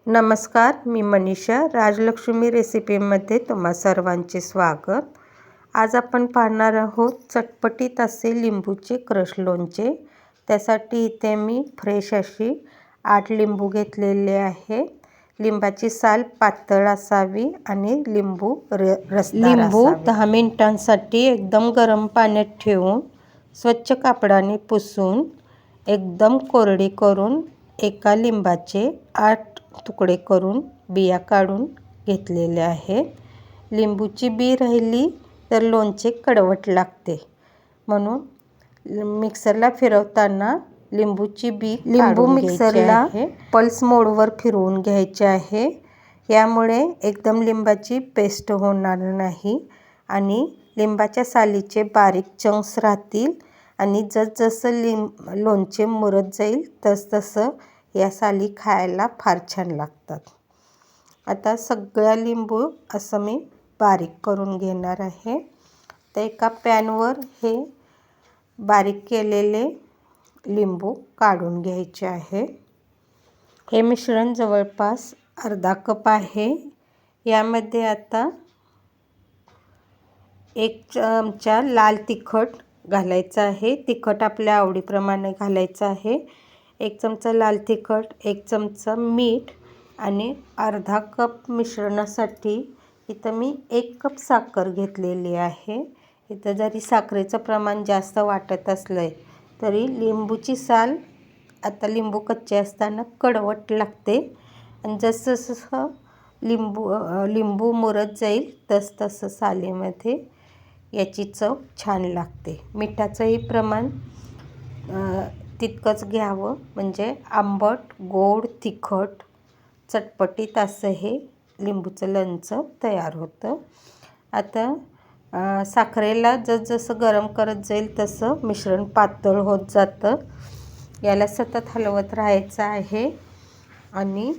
नमस्कार, मी मनीषा. राजलक्ष्मी रेसिपीमध्ये तुम्हा सर्वांचे स्वागत. आज आपण पाहणार आहोत चटपटीत असे लिंबूचे क्रश लोणचे. त्यासाठी इथे मी फ्रेश अशी 8 लिंबू घेतलेले आहेत. लिंबाची साल पातळ असावी आणि लिंबू रसदार लिंबू 10 मिनिटांसाठी एकदम गरम पाण्यात ठेवून स्वच्छ कापडाने पुसून एकदम कोरडी करून एका लिंबाचे 8 तुकडे करून बिया काढून घेतलेले आहेत. लिंबूची बी राहिली तर लोणचे कडवट लागते, म्हणून मिक्सरला फिरवताना लिंबूची बी लिंबू मिक्सरला पल्स मोडवर फिरवून घ्यायचे आहे. यामुळे एकदम लिंबाची पेस्ट होणार नाही आणि लिंबाच्या सालीचे बारीक चंक्स राहतील आणि जसजसं लोणचे मुरत जाईल तसतसं या साली खायला फार छान लागतात. आता सगळ्या लिंबू असं मी बारीक करून घेणार आहे. तर एका पॅनवर हे बारीक केलेले लिंबू काढून घ्यायचे आहे. हे मिश्रण जवळपास अर्धा कप आहे. यामध्ये आता 1 चमचा लाल तिखट घालायचं आहे. तिखट आपल्या आवडीप्रमाणे घालायचं आहे. 1 चमचा लाल तिखट, 1 चमचा मीठ आणि अर्धा कप मिश्रणासाठी इथं मी 1 कप साखर घेतलेली आहे. इथं जरी साखरेचं प्रमाण जास्त वाटत असलं तरी लिंबूची साल आता लिंबू कच्चे असताना कडवट लागते आणि जसजसं लिंबू मुरत जाईल तसतसं सालीमध्ये याची चव छान लागते. मिठाचंही प्रमाण तितकंच घ्यावं, म्हणजे आंबट, गोड, तिखट, चटपटीत असं हे लिंबूचं लोणचं तयार होतं. आता साखरेला जसजसं गरम करत जाईल तसं मिश्रण पातळ होत जातं. याला सतत हलवत राहायचं आहे आणि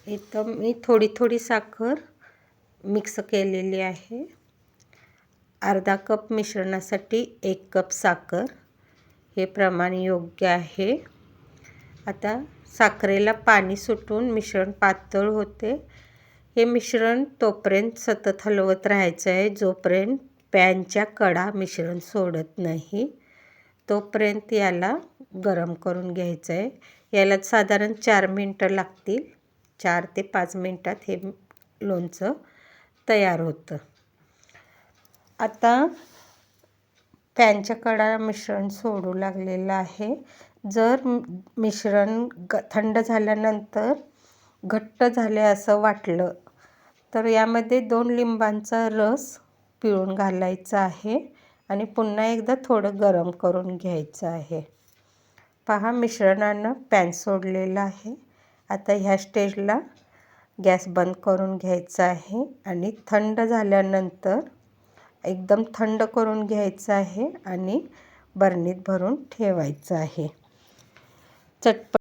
इथं मी थोडी थोडी साखर मिक्स केलेली आहे. अर्धा कप मिश्रणासाठी 1 कप साखर हे प्रमाण योग्य आहे. आता साखरेला पाणी सुटून मिश्रण पातळ होते. हे मिश्रण तोपर्यंत सतत हलवत राहायचं आहे जोपर्यंत पॅनच्या कडा मिश्रण सोडत नाही, तोपर्यंत याला गरम करून घ्यायचं आहे. याला साधारण 4 मिनटं लागतील. 4 ते 5 मिनटात हे लोणचं तयार होतं. आता पॅनच्या कडा मिश्रण सोडू लागलेलं आहे. जर मिश्रण थंड झाल्यानंतर घट्ट झाले असं वाटलं तर यामध्ये 2 लिंबांचा रस पिळून घालायचा आहे आणि पुन्हा एकदा थोडं गरम करून घ्यायचं आहे. पहा, मिश्रणानं पॅन सोडलेलं आहे. आता ह्या स्टेजला गॅस बंद करून घ्यायचा आहे आणि थंड झाल्यानंतर एकदम थंड करून घ्यायचं आहे आणि बरणीत भरून ठेवायचं आहे.